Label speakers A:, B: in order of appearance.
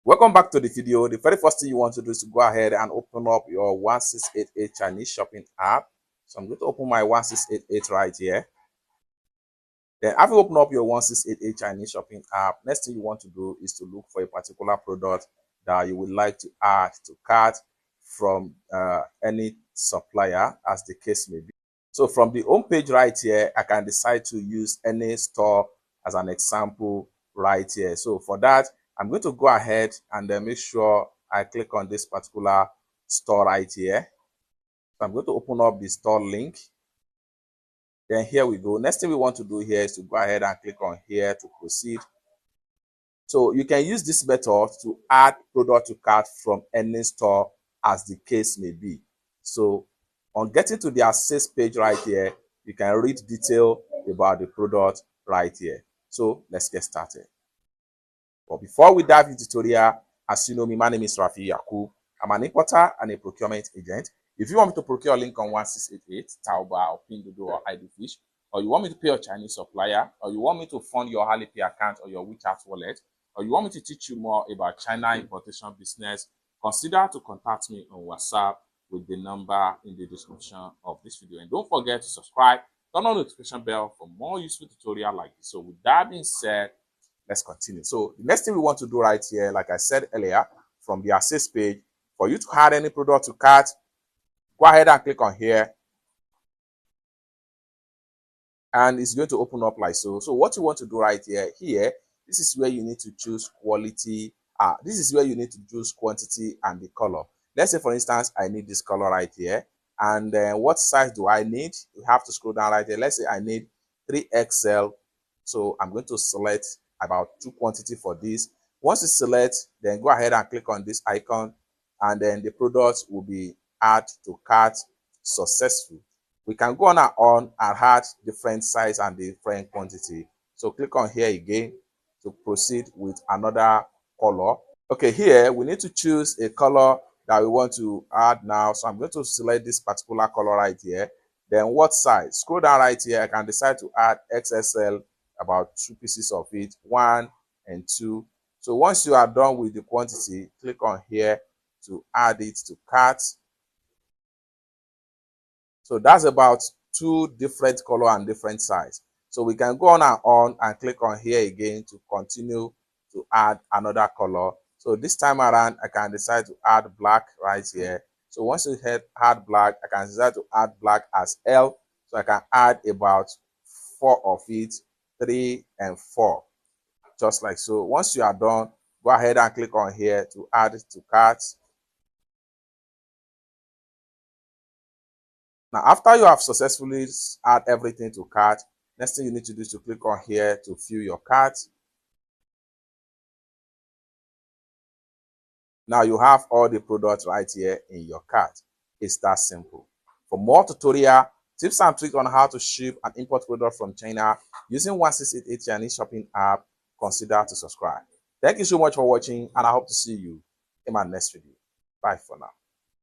A: Welcome back to the video. The very first thing you want to do is to go ahead and open up your 1688 Chinese shopping app. So I'm going to open my 1688 right here. Then after you open up your 1688 Chinese shopping app, next thing you want to do is to look for a particular product that you would like to add to cart from any supplier, as the case may be. So from the home page right here, I can decide to use any store as an example right here. So for that, I'm going to go ahead and then make sure I click on this particular store right here. So I'm going to open up the store link. Then here we go. Next thing we want to do here is to go ahead and click on here to proceed. So you can use this method to add product to cart from any store as the case may be. So on getting to the access page right here, you can read detail about the product right here. So let's get started. But before we dive into the tutorial, as you know me, my name is Rafi Yakub. I'm an importer and a procurement agent. If you want me to procure a link on 1688, Taobao, or Pinduoduo, or IDFish, or you want me to pay your Chinese supplier, or you want me to fund your Alipay account or your WeChat wallet, or you want me to teach you more about China importation business, consider to contact me on WhatsApp with the number in the description of this video. And don't forget to subscribe, turn on the notification bell for more useful tutorials like this. So with that being said, let's continue. So the next thing we want to do right here, like I said earlier, from the access page, for you to add any product to cart, go ahead and click on here. And it's going to open up like so. So what you want to do right here, this is where you need to choose quality. This is where you need to choose quantity and the color. Let's say, for instance, I need this color right here. And then what size do I need? You have to scroll down right here. Let's say I need 3XL. So I'm going to select about 2 quantity for this. Once you select, then go ahead and click on this icon, and then the product will be added to cart successful. We can go on and add different size and different quantity. So click on here again to proceed with another color. Okay, here we need to choose a color that we want to add now. So I'm going to select this particular color right here. Then what size? Scroll down right here. I can decide to add XSL, about 2 pieces of it, 1 and 2. So once you are done with the quantity, click on here to add it to cart. So that's about 2 different color and different size. So we can go on and click on here again to continue to add another color. So this time around, I can decide to add black right here. So once you add black, I can decide to add black as L. So I can add about 4 of it, 3 and 4, just like so. Once you are done, go ahead and click on here to add it to cart. Now, after you have successfully add everything to cart, next thing you need to do is to click on here to fill your cart. Now you have all the products right here in your cart. It's that simple. For more tutorial, tips and tricks on how to ship and import products from China using 1688 Chinese shopping app, consider to subscribe. Thank you so much for watching, and I hope to see you in my next video. Bye for now.